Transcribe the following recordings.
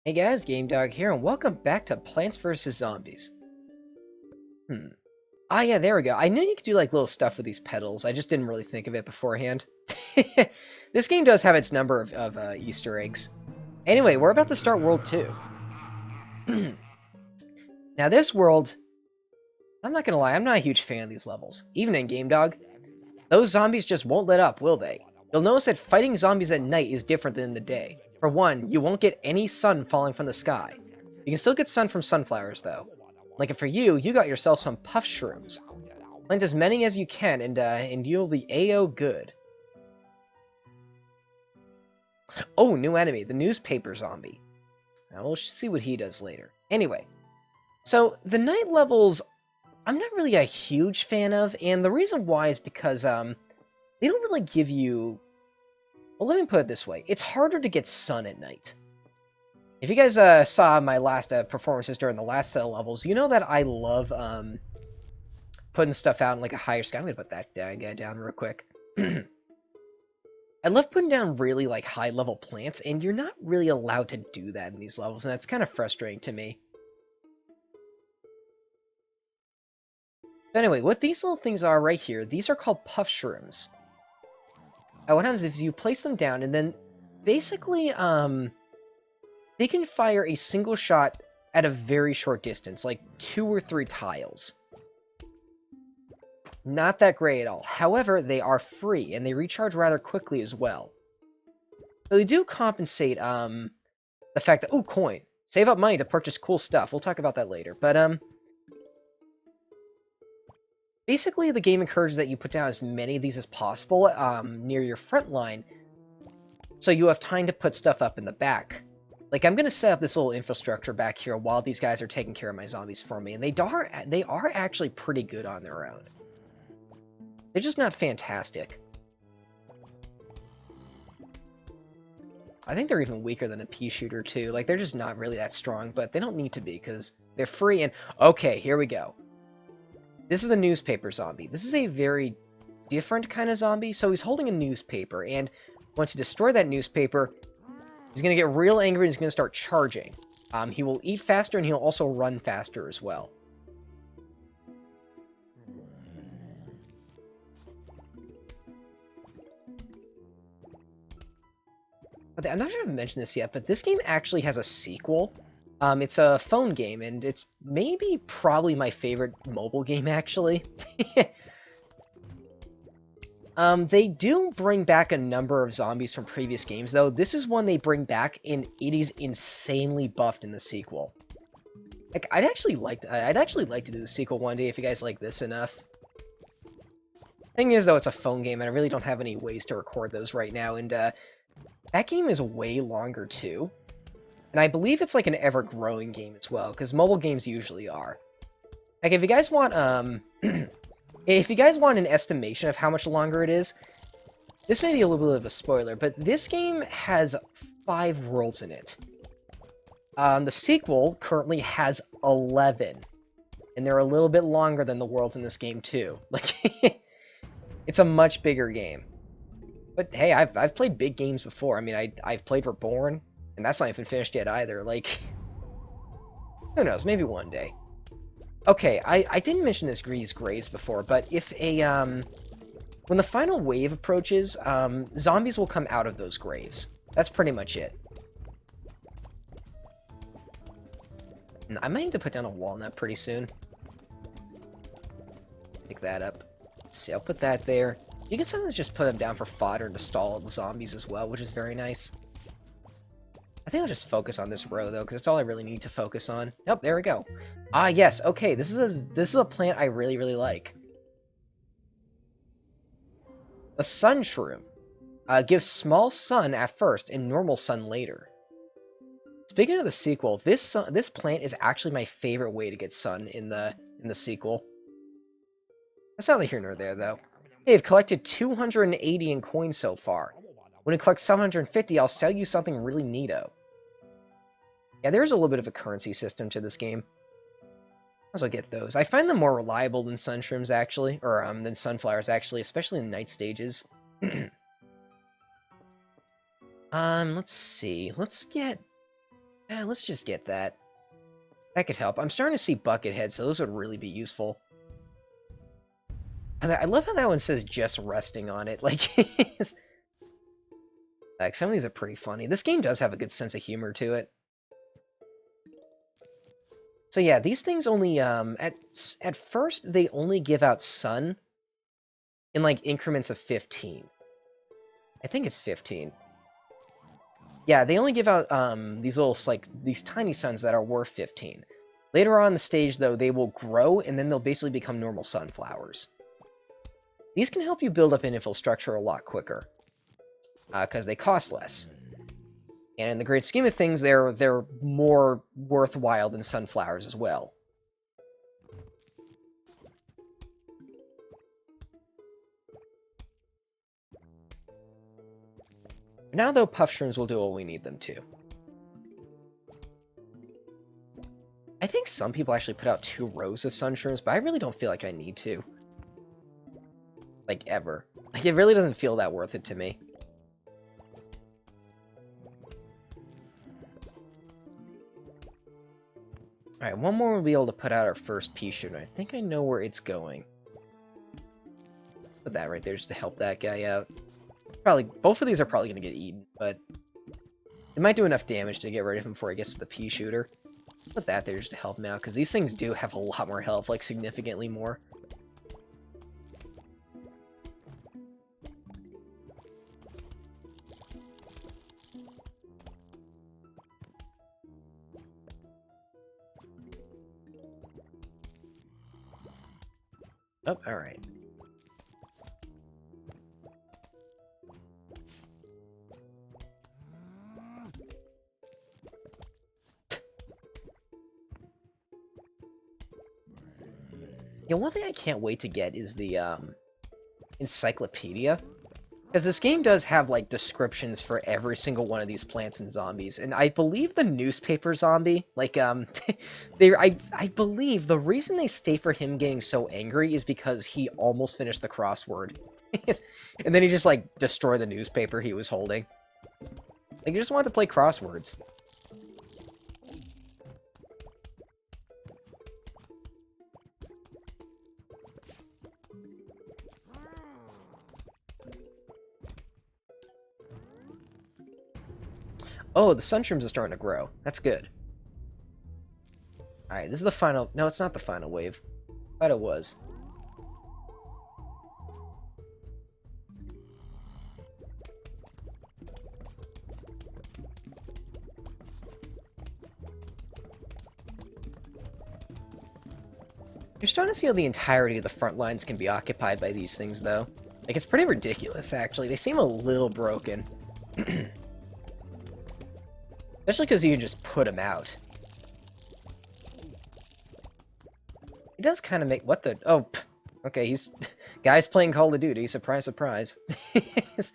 Hey guys, Game Dog here, and welcome back to Plants vs. Zombies. Ah yeah, there we go. I knew you could do like little stuff with these petals. I just didn't really think of it beforehand. This game does have its number of Easter eggs. Anyway, we're about to start World 2. Now this world, I'm not gonna lie, I'm not a huge fan of these levels. Even in Game Dog, those zombies just won't let up, will they? You'll notice that fighting zombies at night is different than in the day. For one, you won't get any sun falling from the sky. You can still get sun from sunflowers, though. Like for you, you got yourself some puff shrooms. Plant as many as you can, and you'll be A-O good. Oh, new enemy, the newspaper zombie. Now we'll see what he does later. Anyway, so the night levels, I'm not really a huge fan of, and the reason why is because they don't really give you... Well, let me put it this way. It's harder to get sun at night. If you guys saw my last performances during the last set of levels, you know that I love putting stuff out in like a higher sky. I'm going to put that guy down real quick. I love putting down really like high-level plants, and you're not really allowed to do that in these levels, and that's kind of frustrating to me. But anyway, what these little things are right here, these are called puff shrooms. What happens is you place them down, and then basically, they can fire a single shot at a very short distance, like 2 or 3 tiles. Not that great at all. However, they are free, and they recharge rather quickly as well. So they do compensate, the fact that, ooh, coin. Save up money to purchase cool stuff. We'll talk about that later. But, basically, the game encourages that you put down as many of these as possible near your front line, so you have time to put stuff up in the back. Like, I'm going to set up this little infrastructure back here while these guys are taking care of my zombies for me, and they are actually pretty good on their own. They're just not fantastic. I think they're even weaker than a pea shooter, too. Like, they're just not really that strong, but they don't need to be, because they're free, and... Okay, here we go. This is the newspaper zombie. This is a very different kind of zombie. So he's holding a newspaper, and once you destroy that newspaper, he's going to get real angry and he's going to start charging. He will eat faster, and he'll also run faster as well. I'm not sure if I mentioned this yet, but this game actually has a sequel. It's a phone game, and it's probably my favorite mobile game, actually. They do bring back a number of zombies from previous games, though. This is one they bring back, and it is insanely buffed in the sequel. Like, I'd actually like to do the sequel one day if you guys like this enough. Thing is, though, it's a phone game, and I really don't have any ways to record those right now, and that game is way longer, too. And I believe it's like an ever-growing game as well, because mobile games usually are. Like, if you guys want, if you guys want an estimation of how much longer it is, this may be a little bit of a spoiler, but this game has 5 worlds in it. The sequel currently has 11, and they're a little bit longer than the worlds in this game, too. Like, it's a much bigger game. But hey, I've played big games before. I mean, I've played Reborn, and that's not even finished yet either. Like, who knows? Maybe one day. Okay, I didn't mention these graves before, but if when the final wave approaches, zombies will come out of those graves. That's pretty much it. And I might need to put down a walnut pretty soon. Pick that up. Let's see, I'll put that there. You can sometimes just put them down for fodder to stall the zombies as well, which is very nice. I think I'll just focus on this row, though, because that's all I really need to focus on. Nope, there we go. Ah, yes, okay, this is a plant I really, really like. The sun shroom. Gives small sun at first and normal sun later. Speaking of the sequel, this plant is actually my favorite way to get sun in the sequel. That's neither here nor there, though. Hey, I've collected 280 in coins so far. When it collects 750, I'll sell you something really neato. Yeah, there's a little bit of a currency system to this game. I'll also get those. I find them more reliable than sunshrooms, actually. Or, than sunflowers, actually. Especially in the night stages. Let's see. Let's get Let's just get that. That could help. I'm starting to see Buckethead, so those would really be useful. I love how that one says just resting on it. Like, some of these are pretty funny. This game does have a good sense of humor to it. So yeah, these things only, at first, they only give out sun in, like, increments of 15. I think it's 15. Yeah, they only give out, these little, like, these tiny suns that are worth 15. Later on in the stage, though, they will grow, and then they'll basically become normal sunflowers. These can help you build up an infrastructure a lot quicker, because they cost less. And in the great scheme of things, they're more worthwhile than sunflowers as well. Now, though, puff shrooms will do what we need them to. I think some people actually put out 2 rows of sun shrooms, but I really don't feel like I need to. Like, ever. Like, it really doesn't feel that worth it to me. Alright, one more we'll be able to put out our first pea shooter. I think I know where it's going. Put that right there just to help that guy out. Probably, both of these are probably going to get eaten, but it might do enough damage to get rid of him before he gets to the pea shooter. Put that there just to help him out, because these things do have a lot more health, like significantly more. Oh, alright. Yeah, one thing I can't wait to get is the encyclopedia. Because this game does have, like, descriptions for every single one of these plants and zombies. And I believe the newspaper zombie, like, I believe the reason they stay for him getting so angry is because he almost finished the crossword. And then he just, like, destroyed the newspaper he was holding. Like, you just wanted to play crosswords. Oh, the sunshrooms are starting to grow. That's good. Alright, this is the final... No, it's not the final wave. I thought it was. You're starting to see how the entirety of the front lines can be occupied by these things, though. Like, it's pretty ridiculous, actually. They seem a little broken. Especially because you can just put them out. It does kind of make... What the... Oh, okay, he's... Guy's playing Call of Duty. Surprise, surprise. He's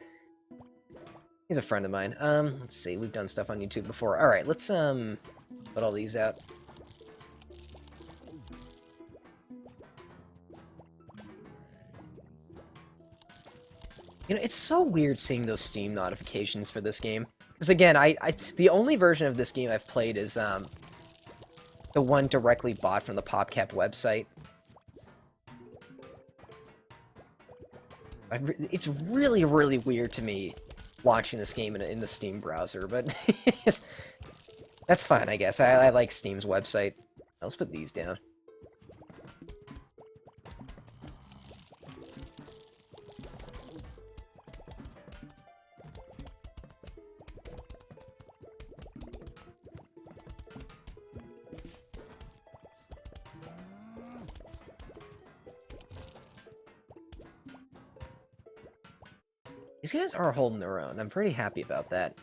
a friend of mine. Let's see. We've done stuff on YouTube before. Alright, let's, put all these out. You know, it's so weird seeing those Steam notifications for this game. Because again, the only version of this game I've played is, the one directly bought from the PopCap website. It's really, really weird to me launching this game in the Steam browser, but that's fine, I guess. I like Steam's website. Let's put these down. These guys are holding their own. I'm pretty happy about that.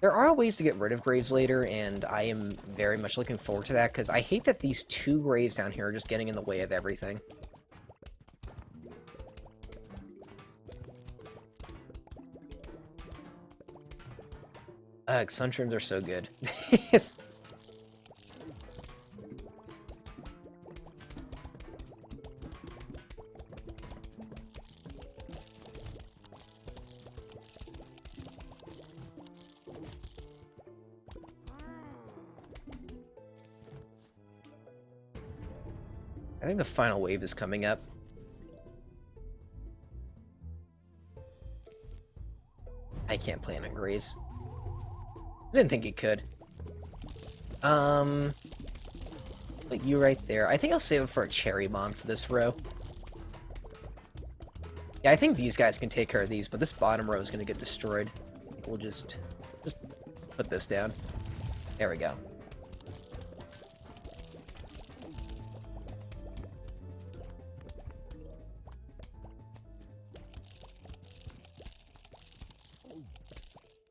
There are ways to get rid of graves later, and I am very much looking forward to that, because I hate that these 2 graves down here are just getting in the way of everything. Ugh, sunshrooms are so good. I think the final wave is coming up. I can't plan on Graves. I didn't think it could. Put you right there. I think I'll save it for a cherry bomb for this row. Yeah, I think these guys can take care of these, but this bottom row is going to get destroyed. We'll just put this down. There we go.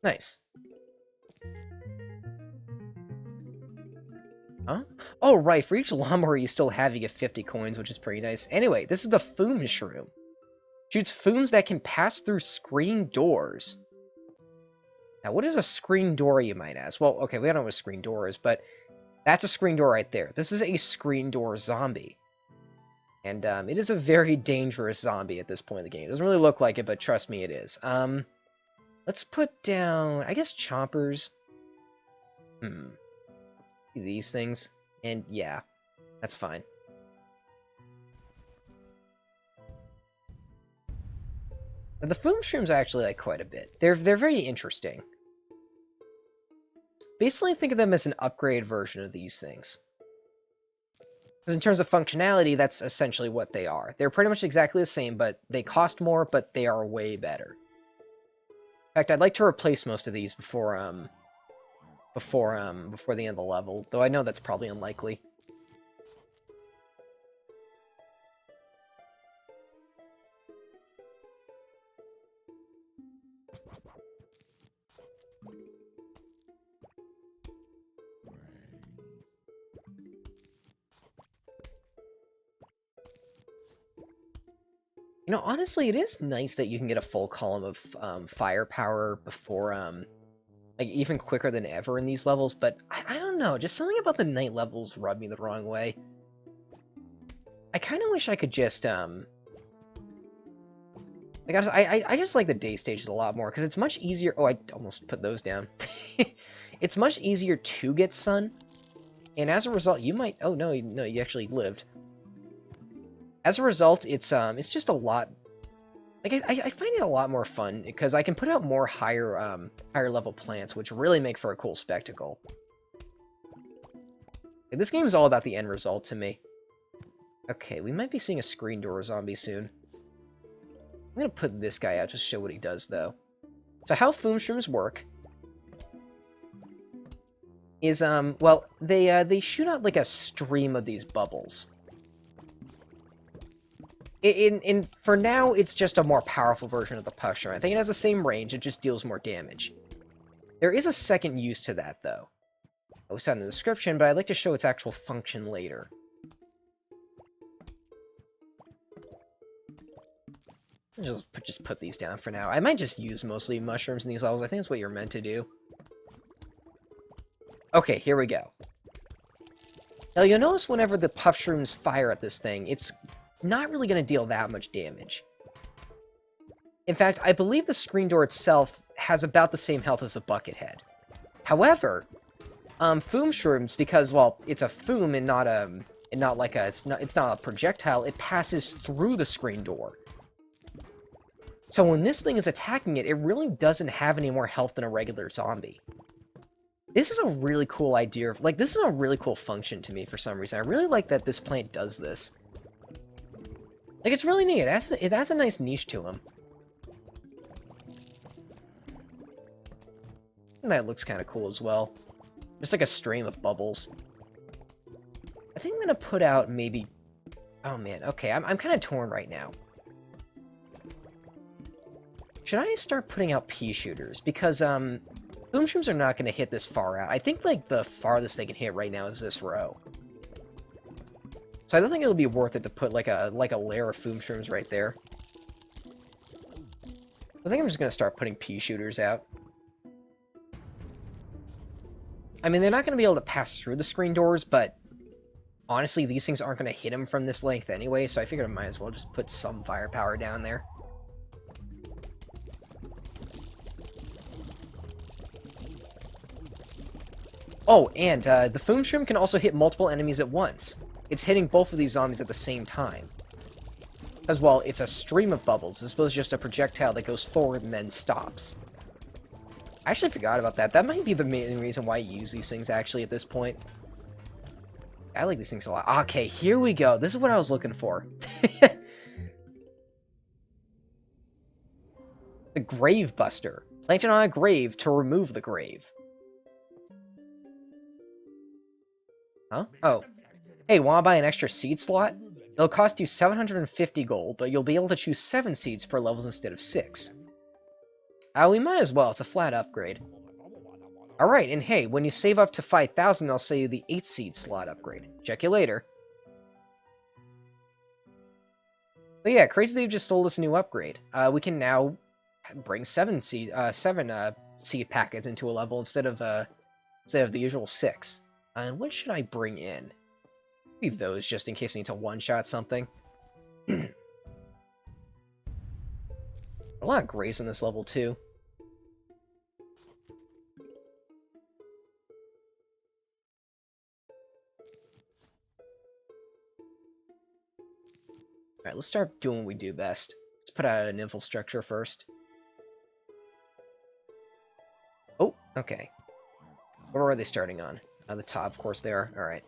Nice. Huh? Oh, right. For each lawnmower you still have, you get 50 coins, which is pretty nice. Anyway, this is the Foom Shroom. Shoots fooms that can pass through screen doors. Now, what is a screen door, you might ask? Well, okay, we don't know what a screen door is, but that's a screen door right there. This is a screen door zombie. And it is a very dangerous zombie at this point in the game. It doesn't really look like it, but trust me, it is. Let's put down, I guess, chompers. These things. And yeah, that's fine. Now, the Foom Shrooms I actually like quite a bit. They're very interesting. Basically, think of them as an upgraded version of these things. Because in terms of functionality, that's essentially what they are. They're pretty much exactly the same, but they cost more, but they are way better. In fact, I'd like to replace most of these before the end of the level, though I know that's probably unlikely. You know, honestly, it is nice that you can get a full column of firepower before, like, even quicker than ever in these levels, but I don't know, just something about the night levels rub me the wrong way. I kind of wish I could just, like, I just like the day stages a lot more, because it's much easier. Oh, I almost put those down. It's much easier to get sun, and as a result, you might, oh, no, you actually lived. As a result, it's just a lot. Like I find it a lot more fun because I can put out more higher level plants, which really make for a cool spectacle. This game is all about the end result to me. Okay, we might be seeing a screen door zombie soon. I'm gonna put this guy out just to show what he does, though. So how Foom Shrooms work is well, they shoot out like a stream of these bubbles. For now, it's just a more powerful version of the puff shroom. I think it has the same range, it just deals more damage. There is a second use to that, though. It was in the description, but I'd like to show its actual function later. Just put these down for now. I might just use mostly mushrooms in these levels. I think that's what you're meant to do. Okay, here we go. Now, you'll notice whenever the puff shrooms fire at this thing, it's not really going to deal that much damage. In fact, I believe the screen door itself has about the same health as a bucket head. However, Foom Shrooms, because, well, it's a foom and not like a, it's not a projectile, it passes through the screen door. So when this thing is attacking it, it really doesn't have any more health than a regular zombie. This is a really cool idea. Like, this is a really cool function to me for some reason. I really like that this plant does this. Like, it's really neat. It has a nice niche to him. And that looks kind of cool as well. Just like a stream of bubbles. I think I'm going to put out maybe... Oh, man. Okay, I'm kind of torn right now. Should I start putting out pea shooters? Because, Boom Shrooms are not going to hit this far out. I think, like, the farthest they can hit right now is this row. So I don't think it'll be worth it to put like a layer of Foom Shrooms right there. I think I'm just gonna start putting pea shooters out. I mean, they're not gonna be able to pass through the screen doors, but honestly, these things aren't gonna hit them from this length anyway, so I figured I might as well just put some firepower down there. Oh, and the Foom Shroom can also hit multiple enemies at once. it's hitting both of these zombies at the same time. As well, it's a stream of bubbles, as opposed to just a projectile that goes forward and then stops. I actually forgot about that. That might be the main reason why I use these things, actually, at this point. I like these things a lot. Okay, here we go. This is what I was looking for. The Grave Buster. Plant it on a grave to remove the grave. Huh? Oh. Hey, wanna buy an extra seed slot? It'll cost you 750 gold, but you'll be able to choose 7 seeds per levels instead of 6. We might as well. It's a flat upgrade. Alright, and hey, when you save up to 5,000, I'll sell you the 8 seed slot upgrade. Check you later. So yeah, crazy they've just sold us a new upgrade. We can now bring 7 seed packets into a level instead of the usual 6. And what should I bring in? Maybe those, just in case I need to one-shot something. A lot of grays in this level, too. Alright, let's start doing what we do best. Let's put out an infrastructure first. Oh, okay. Where are they starting on? The top, of course they are. Alright.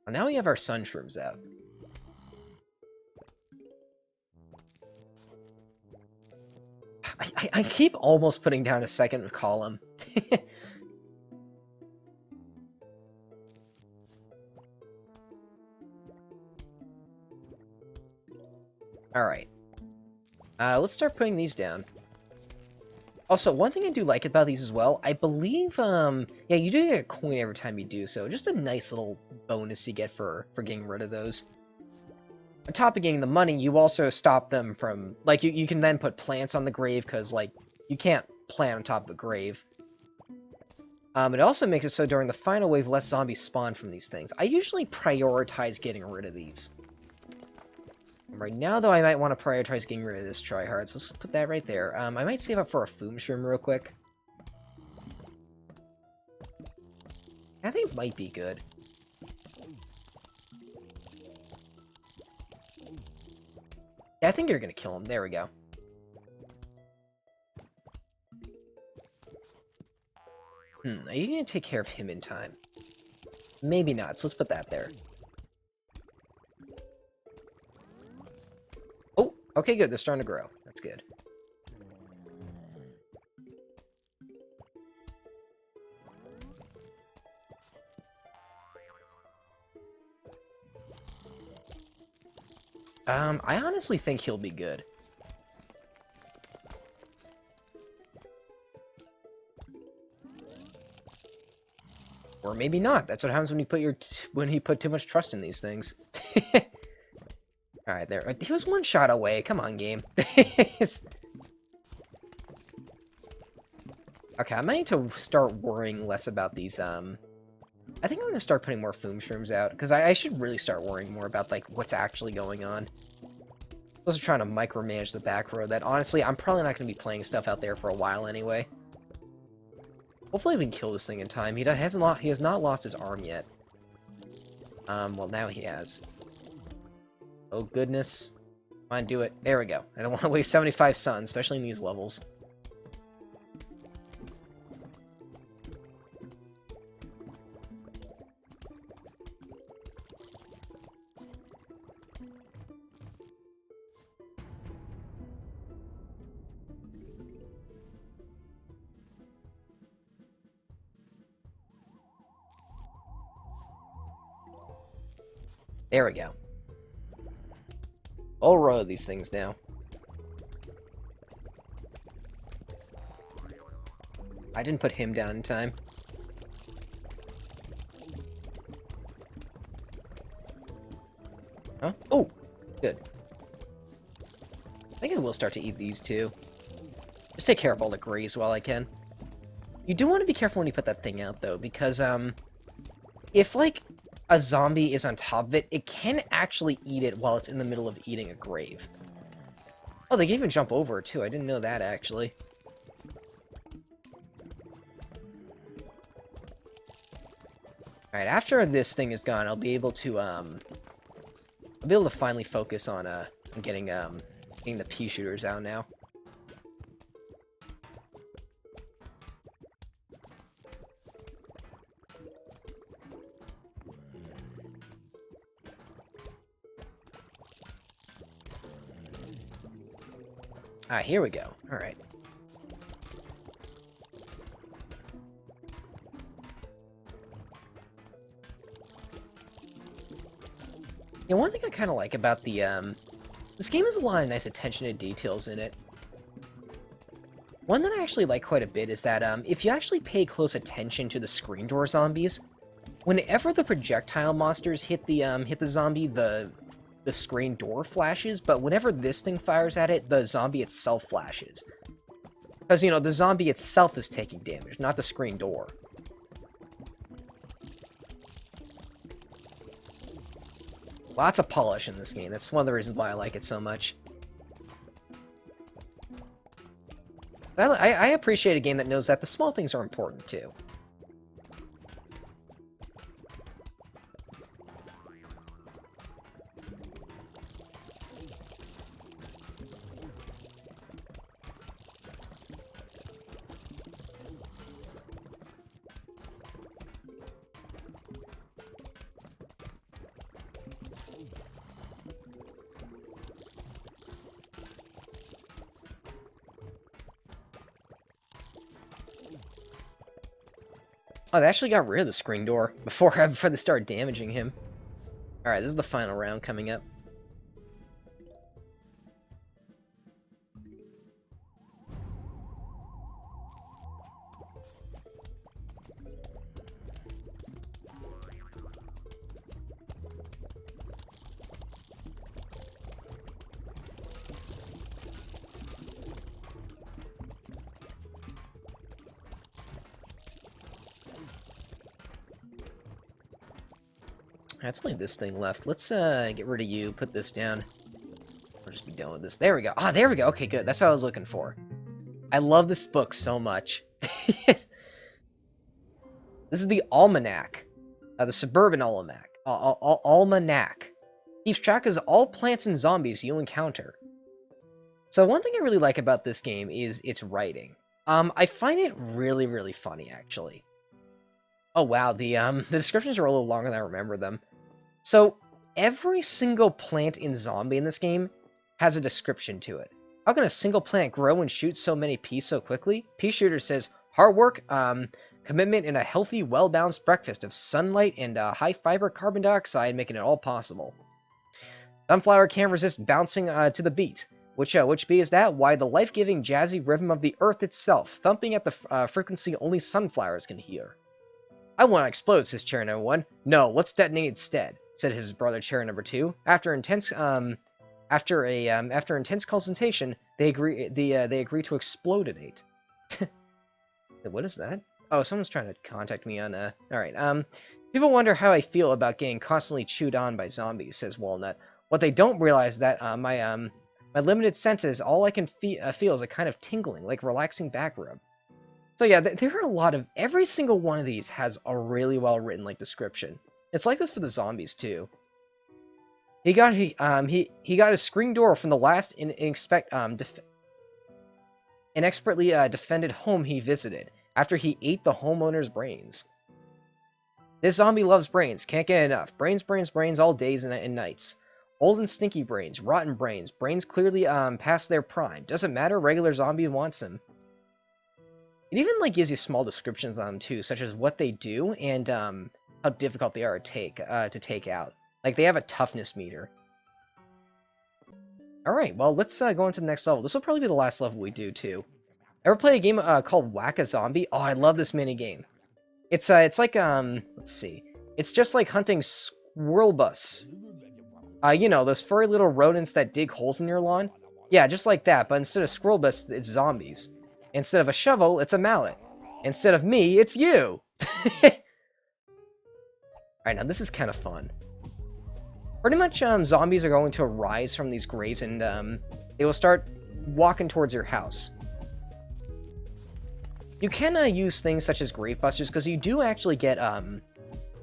Well, now we have our sun shrooms out. I keep almost putting down a second column. Alright. Let's start putting these down. Also, one thing I do like about these as well, I believe, yeah, you do get a coin every time you do so. Just a nice little bonus you get for getting rid of those. On top of getting the money, you also stop them from, like, you can then put plants on the grave, because, like, you can't plant on top of a grave. It also makes it so during the final wave, less zombies spawn from these things. I usually prioritize getting rid of these. Right now, though, I might want to prioritize getting rid of this tryhard, so let's put that right there. I might save up for a foom shroom real quick. I think it might be good. Yeah, I think you're gonna kill him. There we go. Are you gonna take care of him in time? Maybe not, so let's put that there. Oh, okay, good. They're starting to grow. That's good. I honestly think he'll be good. Or maybe not. That's what happens when you put too much trust in these things. All right, there. He was one shot away. Come on, game. Okay, I might need to start worrying less about these. I think I'm gonna start putting more foom shrooms out because I should really start worrying more about like what's actually going on. I was trying to micromanage the back row. That honestly, I'm probably not gonna be playing stuff out there for a while anyway. Hopefully, we can kill this thing in time. He has not lost his arm yet. Well, now he has. Oh goodness, come on, do it. There we go. I don't want to waste 75 sun, especially in these levels. There we go. I'll row these things now. I didn't put him down in time. Huh? Oh, good. I think I will start to eat these too. Just take care of all the grays while I can. You do want to be careful when you put that thing out, though, because, if, like, a zombie is on top of it, it can actually eat it while it's in the middle of eating a grave. Oh, they can even jump over it, too. I didn't know that, actually. Alright, after this thing is gone, I'll be able to finally focus on, getting the pea shooters out now. Alright, here we go. Alright. Yeah, one thing I kind of like about this game has a lot of nice attention to details in it. One that I actually like quite a bit is that if you actually pay close attention to the screen door zombies, whenever the projectile monsters hit the zombie, the screen door flashes, but whenever this thing fires at it, the zombie itself flashes. Because, you know, the zombie itself is taking damage, not the screen door. Lots of polish in this game. That's one of the reasons why I like it so much. I appreciate a game that knows that the small things are important, too. Oh, they actually got rid of the screen door before they started damaging him. Alright, this is the final round coming up. Let's leave this thing left. Let's get rid of you, put this down. We'll just be done with this. There we go. Ah, there we go. Okay, good. That's what I was looking for. I love this book so much. This is the Almanac. The Suburban Almanac. Almanac. Keeps track of all plants and zombies you encounter. So one thing I really like about this game is its writing. I find it really, really funny, actually. Oh, wow. The descriptions are a little longer than I remember them. So, every single plant in zombie in this game has a description to it. How can a single plant grow and shoot so many peas so quickly? Pea Shooter says, hard work, commitment, and a healthy, well-balanced breakfast of sunlight and high-fiber carbon dioxide making it all possible. Sunflower can't resist bouncing to the beat. Which bee is that? Why, the life-giving, jazzy rhythm of the earth itself, thumping at the frequency only sunflowers can hear. I want to explode, says chair number 1. No, let's detonate instead, said his brother chair number 2. After intense consultation, they agree to explodinate. What is that? Oh, someone's trying to contact me on alright, people wonder how I feel about getting constantly chewed on by zombies, says Walnut. What they don't realize is that my limited senses, all I can feel is a kind of tingling, like relaxing back rub. So yeah, there are a lot of... Every single one of these has a really well-written, like, description. It's like this for the zombies, too. He got a screen door from the last inexpertly defended home he visited, after he ate the homeowner's brains. This zombie loves brains, can't get enough. Brains, brains, brains all days and nights. Old and stinky brains, rotten brains, brains clearly past their prime. Doesn't matter, regular zombie wants them. It even like gives you small descriptions on them too, such as what they do and how difficult they are to take out. Like they have a toughness meter. All right, well let's go on to the next level. This will probably be the last level we do too. Ever played a game called Whack-A-Zombie? Oh, I love this mini game. It's like let's see, it's just like hunting squirrelbus. You know, those furry little rodents that dig holes in your lawn. Yeah, just like that, but instead of squirrelbus, it's zombies. Instead of a shovel, it's a mallet. Instead of me, it's you! Alright, now this is kind of fun. Pretty much, zombies are going to arise from these graves, and, they will start walking towards your house. You can, use things such as grave busters, because you do actually get,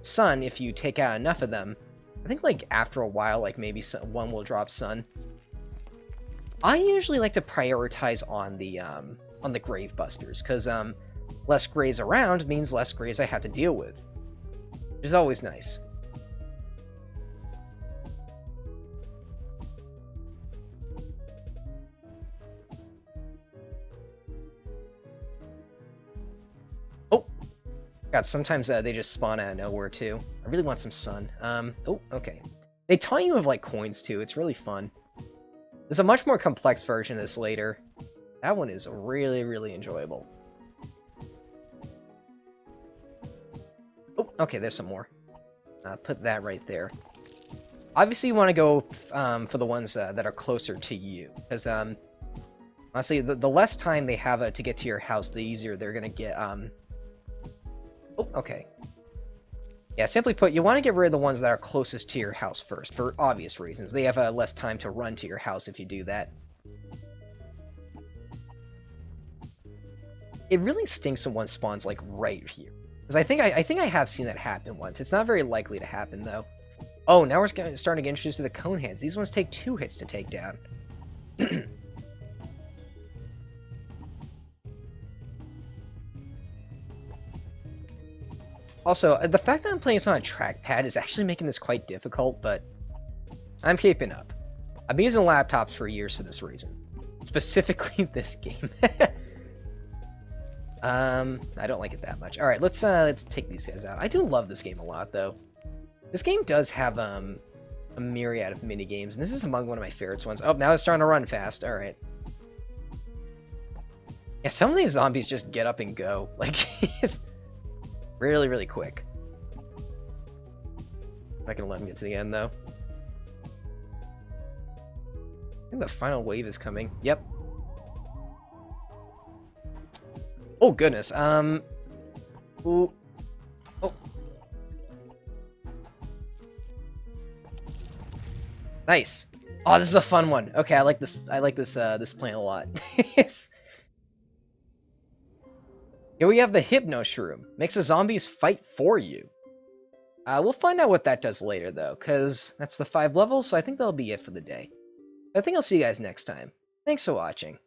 sun if you take out enough of them. I think, like, after a while, like, maybe one will drop sun. I usually like to prioritize on the grave busters, because, less graves around means less graves I have to deal with. Which is always nice. Oh! God, sometimes they just spawn out of nowhere, too. I really want some sun. Oh, okay. They taunt you with, like, coins, too. It's really fun. There's a much more complex version of this later. That one is really, really enjoyable. Oh, okay, there's some more. Put that right there. Obviously, you want to go for the ones that are closer to you. Because, honestly, the less time they have to get to your house, the easier they're going to get. Oh, okay. Yeah, simply put, you want to get rid of the ones that are closest to your house first, for obvious reasons. They have less time to run to your house if you do that. It really stinks when one spawns, like, right here. Because I think I have seen that happen once. It's not very likely to happen, though. Oh, now we're starting to get introduced to the cone heads. These ones take 2 hits to take down. Also, the fact that I'm playing this on a trackpad is actually making this quite difficult, but I'm keeping up. I've been using laptops for years for this reason. Specifically this game. I don't like it that much. Alright, let's take these guys out. I do love this game a lot, though. This game does have, a myriad of mini-games, and this is among one of my favorites ones. Oh, now it's starting to run fast. Alright. Yeah, some of these zombies just get up and go. Like, it's really, really quick. I'm not gonna let him get to the end, though. I think the final wave is coming. Yep. Oh, goodness. Ooh. Oh. Nice. Oh, this is a fun one. Okay, I like this. I like this plan a lot. Here we have the Hypno Shroom. Makes the zombies fight for you. We'll find out what that does later, though, because that's the 5 levels, so I think that'll be it for the day. I think I'll see you guys next time. Thanks for watching.